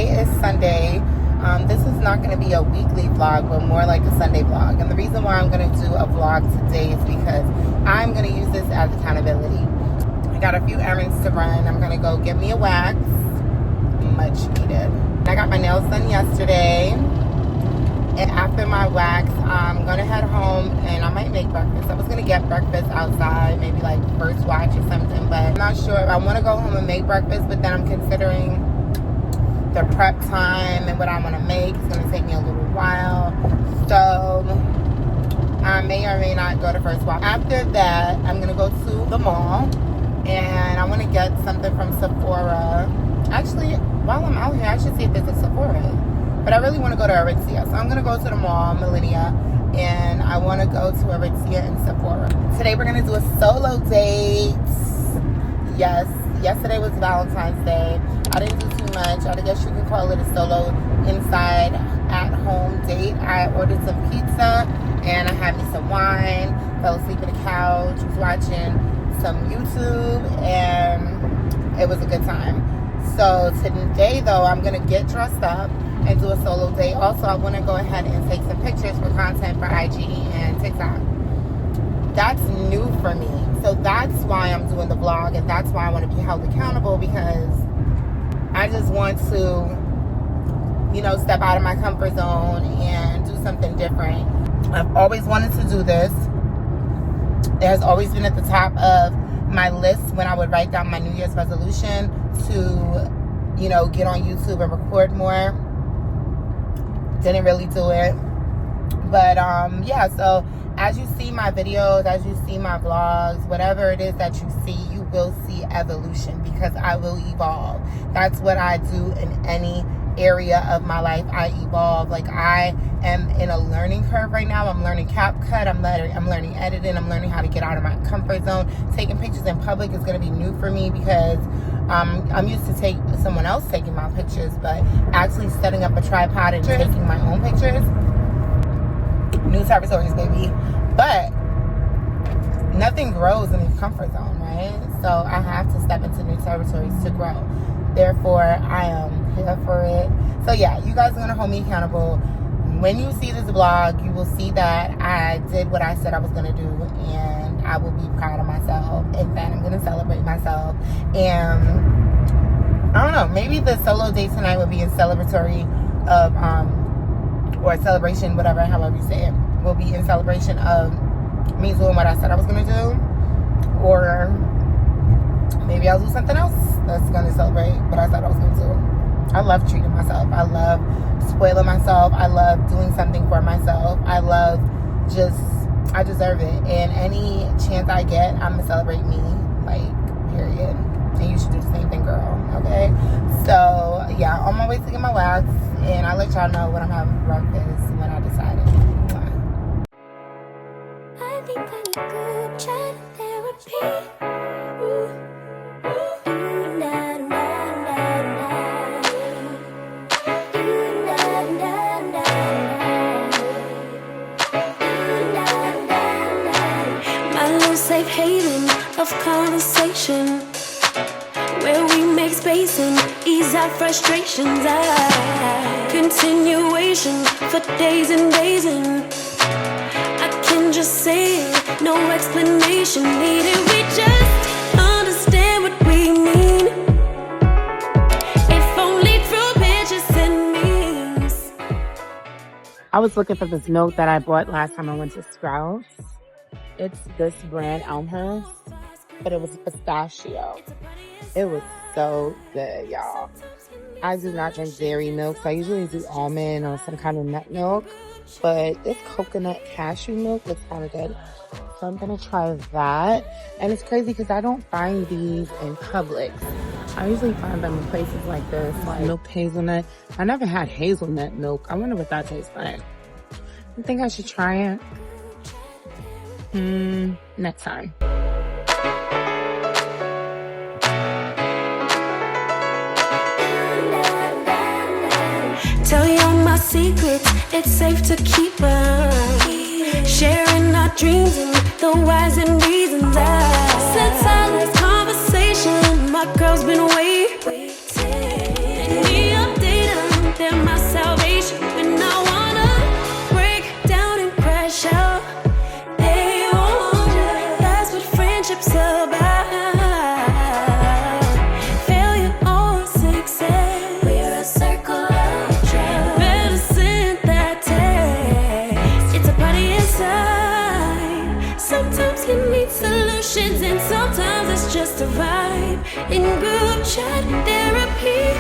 today is Sunday. This is not going to be a weekly vlog, but more like a Sunday vlog. And the reason why I'm going to do a vlog today is because I'm going to use this as accountability. I got a few errands to run. I'm going to go get me a wax. Much needed. I got my nails done yesterday. And after my wax, I'm going to head home and I might make breakfast. I was going to get breakfast outside, maybe like First Watch or something, but I'm not sure if I want to go home and make breakfast, but then I'm considering the prep time and what I want to make. It's going to take me a little while. So I may or may not go to First Watch. After that, I'm going to go to the mall and I want to get something from Sephora. Actually, while I'm out here, I should see if there's a Sephora. But I really want to go to Aritzia. So I'm going to go to the mall, Millennia, and I want to go to Aritzia and Sephora. Today we're going to do a solo date. Yes, yesterday was Valentine's Day. I didn't do too much. I guess you could call it a solo inside at home date. I ordered some pizza and I had me some wine. Fell asleep on the couch, was watching some YouTube, and it was a good time. So today though, I'm going to get dressed up and do a solo date. Also, I want to go ahead and take some pictures for content for IG and TikTok. That's new for me. So that's why I'm doing the vlog, and that's why I want to be held accountable, because I just want to, you know, step out of my comfort zone and do something different. I've always wanted to do this. It has always been at the top of my list when I would write down my New Year's resolution to, you know, get on YouTube and record more. Didn't really do it, but yeah, so as you see my videos, as you see my vlogs, whatever it is that you see, you will see evolution, because I will evolve. That's what I do in any area of my life. I evolve. Like, I am in a learning curve right now. I'm learning CapCut, I'm learning editing, I'm learning how to get out of my comfort zone. Taking pictures in public is going to be new for me, because I'm used to someone else taking my pictures, but actually setting up a tripod and taking my own pictures, new territories, baby. But nothing grows in your comfort zone, right? So I have to step into new territories to grow. Therefore, I am here for it. So yeah, you guys are going to hold me accountable. When you see this vlog, you will see that I did what I said I was going to do, and I will be proud of myself. In fact, I'm going to celebrate myself. And I don't know, maybe the solo date tonight will be in celebratory of, or celebration, whatever, however you say it, will be in celebration of me doing what I said I was going to do. Or maybe I'll do something else that's going to celebrate what I said I was going to do. I love treating myself. I love spoiling myself. I love doing something for myself. I deserve it. And any chance I get, I'm going to celebrate me, like, period. And you should do the same thing, girl, okay? So, yeah, on my way to get my wax, and I'll let y'all know when I'm having breakfast when I decide it. I think I need good chat therapy. Safe haven of conversation, where we make space and ease our frustrations. Continuation for days and days, and I can just say it, no explanation needed. We just understand what we mean, if only through pictures and memes. I was looking for this milk that I bought last time I went to Sprouts. It's this brand, Elmhurst, but it was pistachio. It was so good, y'all. I do not drink dairy milk, so I usually do almond or some kind of nut milk, but this coconut cashew milk looks kind of good. So I'm going to try that. And it's crazy because I don't find these in Publix. I usually find them in places like this, like milk hazelnut. I never had hazelnut milk. I wonder what that tastes like. I think I should try it. Next time. Tell you all my secrets, it's safe to keep them. Sharing our dreams and the whys and reasons. Since our last conversation, my girl's been waiting. And me updated emotions, and sometimes it's just a vibe. In group chat therapy.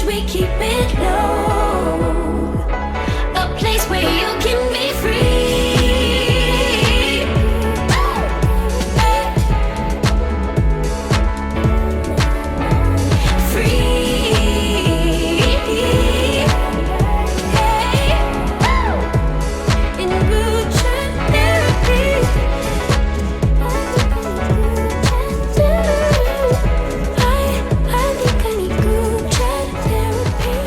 We keep it low, a place where you can be free. In group chat therapy. I think I need group chat therapy.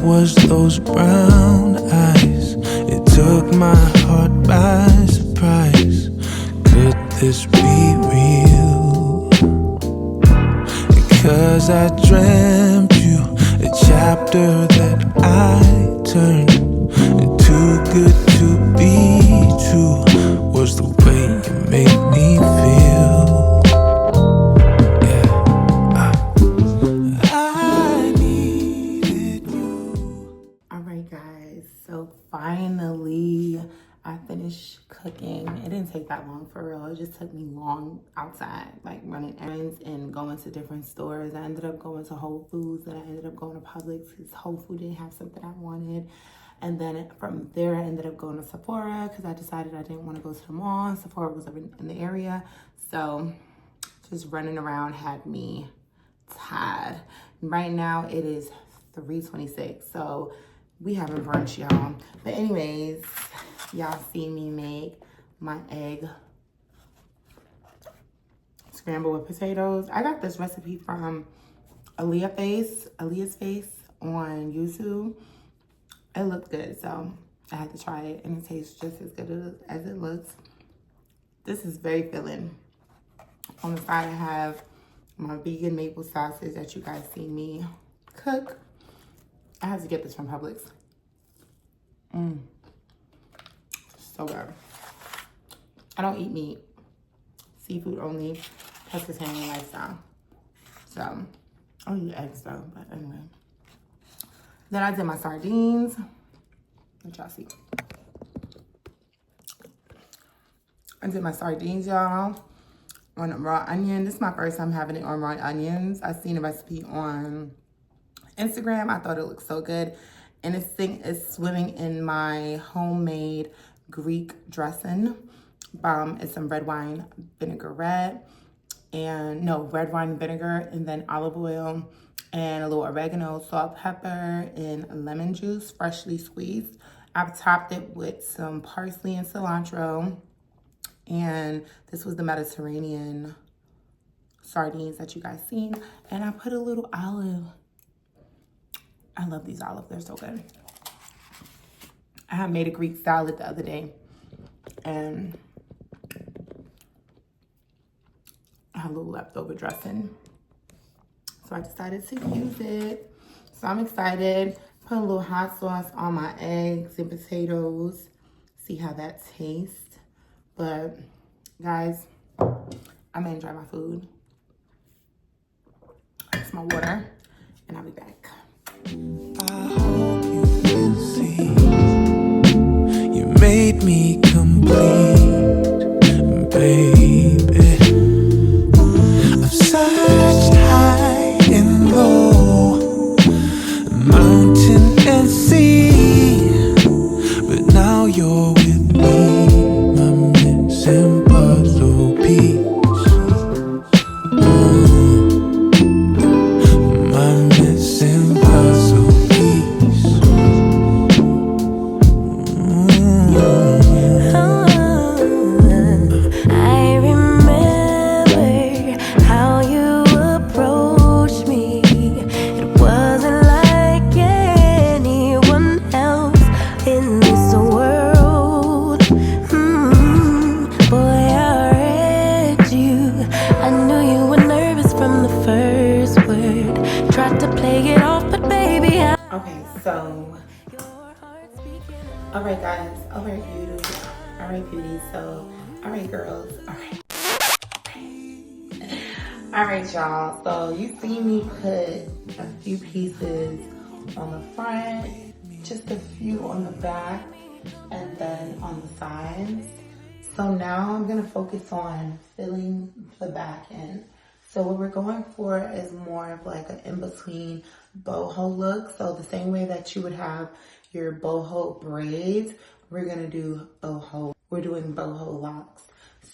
Was those brown eyes, it took my heart by surprise. Could this be real? Because I dreamt you a chapter that I turned. Too good to be true was the way you made me feel. So finally I finished cooking. It didn't take that long for real. It just took me long outside, like running errands and going to different stores. I ended up going to Whole Foods, and I ended up going to Publix because Whole Foods didn't have something I wanted. And then from there I ended up going to Sephora because I decided I didn't want to go to the mall. Sephora was in the area. So just running around had me tired. Right now it is 3:26. So we having brunch, y'all. But anyways, y'all see me make my egg scrambled with potatoes. I got this recipe from Aaliyah's Face on YouTube. It looked good, so I had to try it, and it tastes just as good as it looks. This is very filling. On the side, I have my vegan maple sausage that you guys see me cook. I had to get this from Publix. So good. I don't eat meat. Seafood only. Pescatarian lifestyle. So, I'll eat eggs though, but anyway. Then I did my sardines. Let y'all see. I did my sardines, y'all, on a raw onion. This is my first time having it on raw onions. I seen a recipe on Instagram. I thought it looked so good, and this thing is swimming in my homemade Greek dressing. It's some red wine vinaigrette red wine vinegar, and then olive oil and a little oregano, salt, pepper, and lemon juice, freshly squeezed. I've topped it with some parsley and cilantro, and this was the Mediterranean sardines that you guys seen, and I put a little olive. I love these olives, they're so good. I had made a Greek salad the other day, and I have a little leftover dressing, so I decided to use it. So I'm excited. Put a little hot sauce on my eggs and potatoes, see how that tastes. But guys, I'm gonna enjoy my food. It's my water, and I'll be back. I hope you will see you made me complete, baby. I've searched high and low, mountain and sea, but now you're with me, my missing puzzle piece. My missing puzzle piece. All right, guys. All right, beauty. All right, beauty. So, all right, girls. All right. All right, y'all. So you see me put a few pieces on the front, just a few on the back, and then on the sides. So now I'm gonna focus on filling the back in. So what we're going for is more of like an in-between boho look. So the same way that you would have your boho braids, we're gonna do boho. We're doing boho locks.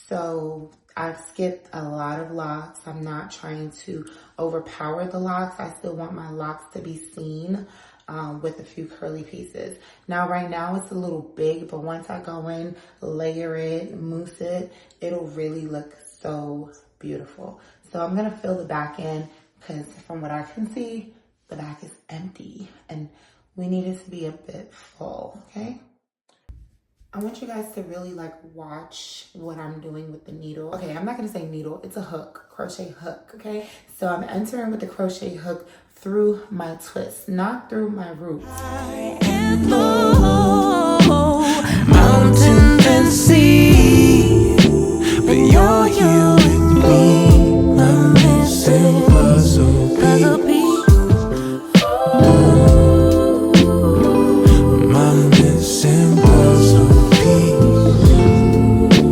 So I've skipped a lot of locks. I'm not trying to overpower the locks. I still want my locks to be seen with a few curly pieces. Now, right now it's a little big, but once I go in, layer it, mousse it, it'll really look so beautiful. So I'm gonna fill the back in because from what I can see, the back is empty and we need it to be a bit full, okay? I want you guys to really like watch what I'm doing with the needle. Okay, I'm not gonna say needle, it's a hook, crochet hook, okay? So I'm entering with the crochet hook through my twist, not through my roots. Mountains and sea, but you're here with me. I'm missing puzzle piece. I'm missing puzzle piece.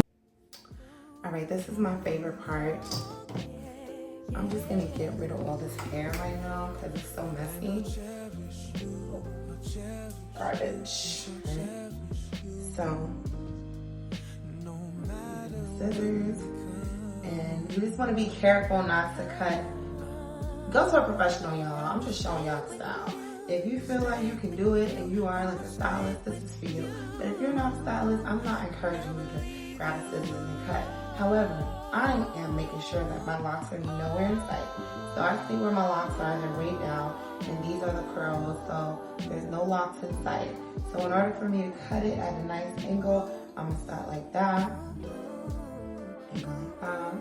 All right, this is my favorite part. I'm just gonna get rid of all this hair right now because it's so messy. Garbage. Okay. So, scissors, and you just want to be careful not to cut. Go to a professional, y'all. I'm just showing y'all the style. If you feel like you can do it and you are like a stylist, this is for you. But if you're not a stylist, I'm not encouraging you to grab a scissors and cut. However, I am making sure that my locks are nowhere in sight. So I see where my locks are, they're way down, and these are the curls, so there's no locks in sight. So in order for me to cut it at a nice angle, I'm gonna start like that, and go like that.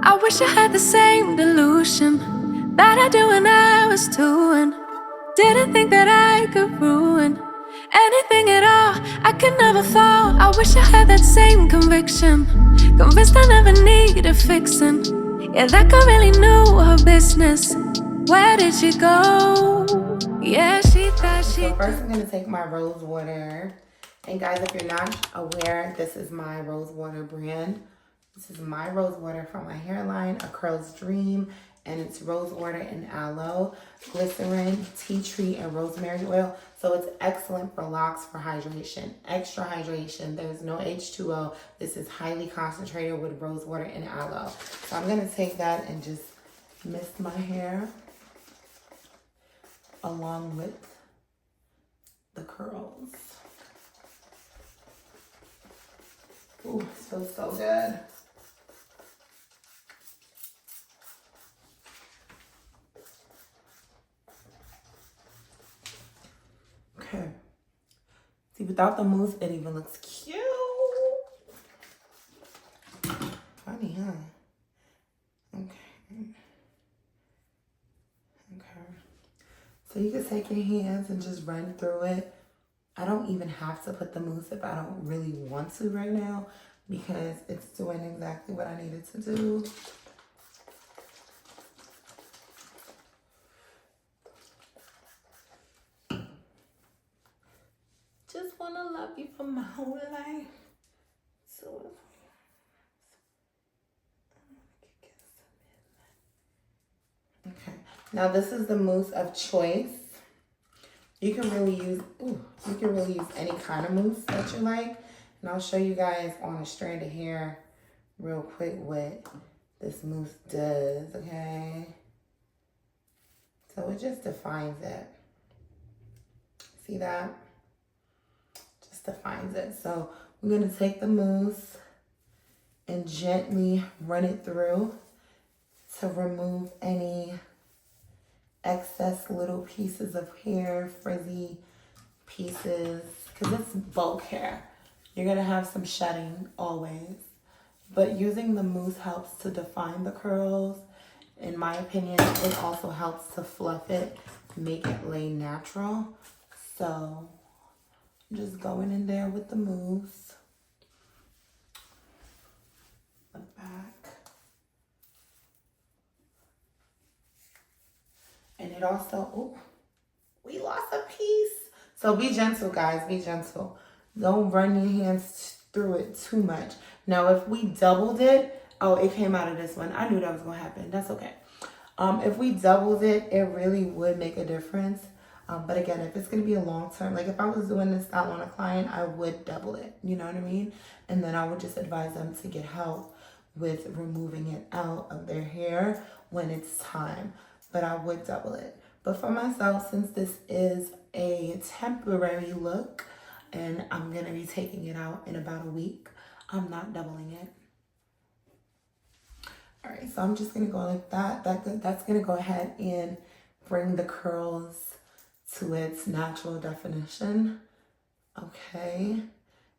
I wish I had the same delusion that I do when I was two and didn't think that I could ruin anything at all. I could never fall. I wish I had that same conviction, convinced I never needed fixing. Yeah, that girl really knew her business. Where did she go? Yeah, she thought she So first I'm gonna take my rose water. And guys, if you're not aware, this is my rose water brand. This is my rose water from my hairline, A Curl's Dream, and it's rose water and aloe, glycerin, tea tree, and rosemary oil. So it's excellent for locks, for hydration, extra hydration. There's no H2O. This is highly concentrated with rose water and aloe. So I'm gonna take that and just mist my hair along with the curls. Ooh, it feels so good. Okay. See, without the mousse, it even looks cute. Funny, huh? Okay. Okay. So you can take your hands and just run through it. I don't even have to put the mousse if I don't really want to right now because it's doing exactly what I needed to do. Just want to love you for my whole life. So okay, now this is the mousse of choice. You can really use any kind of mousse that you like. And I'll show you guys on a strand of hair real quick what this mousse does, okay? So it just defines it. See that? Just defines it. So we're gonna take the mousse and gently run it through to remove any excess little pieces of hair, frizzy pieces, because it's bulk hair. You're gonna have some shedding always, but using the mousse helps to define the curls. In my opinion, it also helps to fluff it, make it lay natural. So I'm just going in there with the mousse. The back. And it also, oh, we lost a piece. So be gentle, guys, be gentle. Don't run your hands through it too much. Now, if we doubled it, oh, it came out of this one. I knew that was gonna happen. That's okay. If we doubled it, it really would make a difference. But again, if it's gonna be a long term, like if I was doing this style on a client, I would double it. You know what I mean? And then I would just advise them to get help with removing it out of their hair when it's time. But I would double it. But for myself, since this is a temporary look and I'm gonna be taking it out in about a week, I'm not doubling it. All right, so I'm just gonna go like that. That's gonna go ahead and bring the curls to its natural definition. Okay,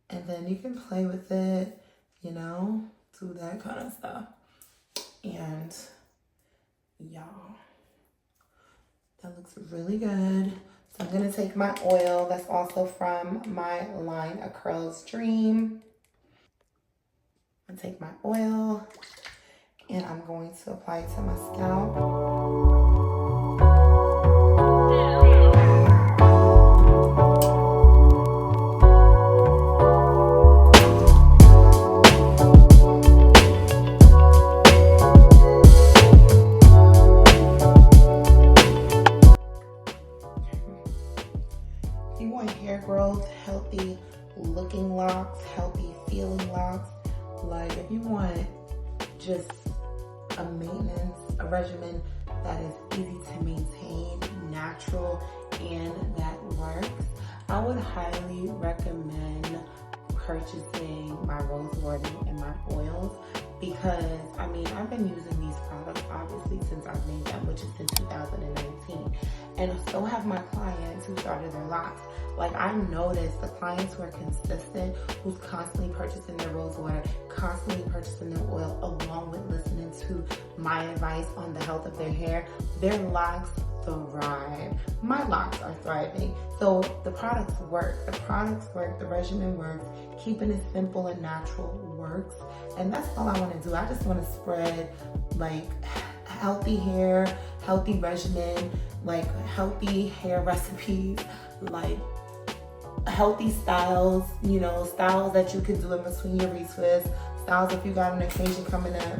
and then you can play with it, you know, do that kind of stuff. And y'all, that looks really good. So I'm gonna take my oil that's also from my line of Curls Dream. I'm gonna take my oil and I'm going to apply it to my scalp. If you want hair growth, healthy looking locks, healthy feeling locks, like if you want just a maintenance, a regimen that is easy to maintain, natural, and that works, I would highly recommend purchasing my rose water and my oils, because I mean, I've been using these products obviously since I've made them, which is since 2019, and so have my clients who started their locks. Like, I noticed the clients who are consistent, who's constantly purchasing their rose water, constantly purchasing their oil, along with listening to my advice on the health of their hair, their locks thrive. My locks are thriving. So the products work. The products work. The regimen works. Keeping it simple and natural works. And that's all I want to do. I just want to spread like healthy hair, healthy regimen, like healthy hair recipes, like healthy styles, you know, styles that you can do in between your retwists, styles if you got an occasion coming up,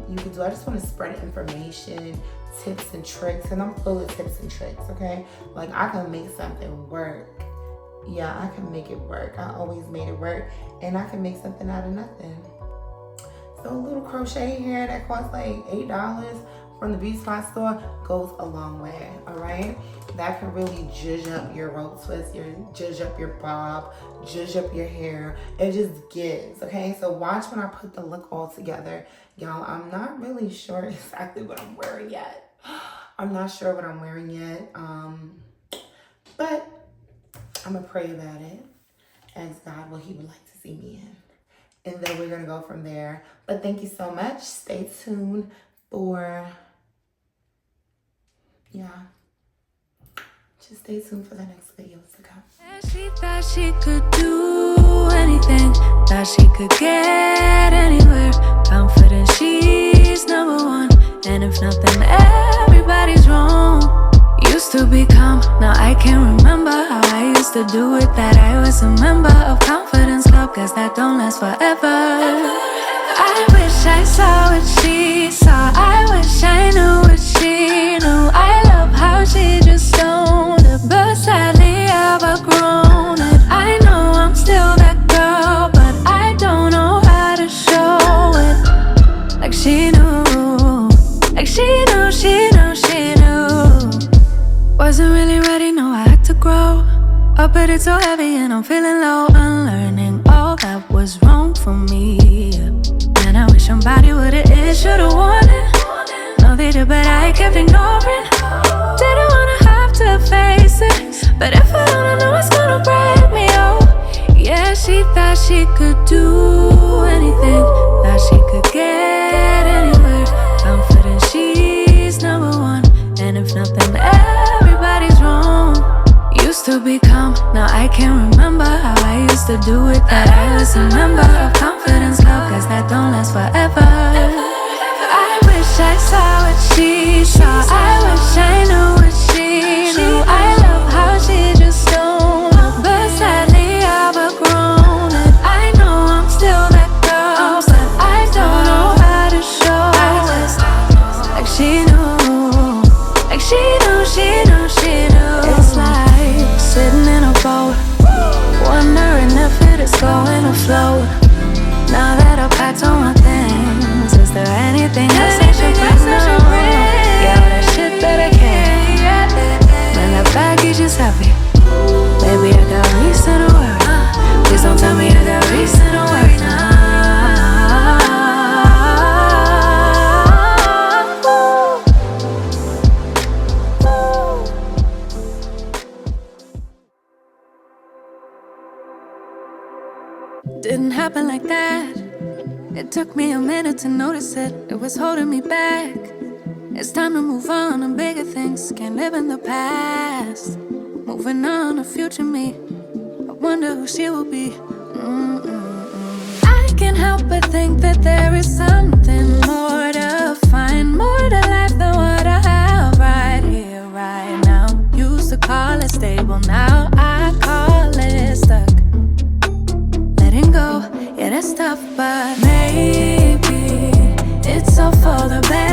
you can do. I just want to spread information, tips and tricks, and I'm full of tips and tricks, okay? Like, I can make something work. Yeah, I can make it work. I always made it work, and I can make something out of nothing. So a little crochet hair that costs like $8 from the beauty spot store goes a long way, all right? That can really zhuzh up your rope twist, zhuzh up your bob, zhuzh up your hair. It just gives, okay? So watch when I put the look all together. Y'all, I'm not really sure exactly what I'm wearing yet. I'm not sure what I'm wearing yet, but I'm gonna pray about it, ask God what he would like to see me in. And then we're gonna go from there. But thank you so much. Stay tuned for, just stay tuned for the next videos to come. She thought she could do anything, thought she could get anywhere. Confident she's number one, and if nothing, everybody's wrong. Used to be calm, now I can't remember how I used to do it. That I was a member of Confidence Club, guess that don't last forever. I wish I saw what she saw, I wish I knew what she knew. I love how she just owned it, but sadly I've outgrown it. I know I'm still that girl, but I don't know how to show it. Like she knew, like she knew, she knew, she knew. Wasn't really ready, no, I had to grow up, but it's so heavy and I'm feeling low. Unlearning all that was wrong for me, and I wish somebody would've, should've warned it. she could do anything, thought she could get anywhere. Confident she's number one, and if nothing, everybody's wrong. Used to be calm, now I can't remember how I used to do it. That I was a member of confidence club, cause that don't last forever. I wish I saw what she saw, I wish I knew what she knew. I love how she just don't know, but sadly I've outgrown it. I know I'm still that girl, but I don't know how to show it. Like she knew, like she knew, she knew, she knew. It's like sitting in a boat, wondering if it is going to float. Now that I've packed all my things, is there anything else I should bring? Yeah, all that shit that I can't. Man, that baggage is heavy. Baby, I got reason to worry. Please don't tell me I got reason to worry now. Didn't happen like that. It took me a minute to notice it. It was holding me back. It's time to move on to bigger things. Can't live in the past. Moving on to future me. I wonder who she will be. I can't help but think that there is something more to find, more to life than what I have right here, right now. Used to call it stable, now I call it stuck. Go, yeah, that's tough, but maybe it's all for the best.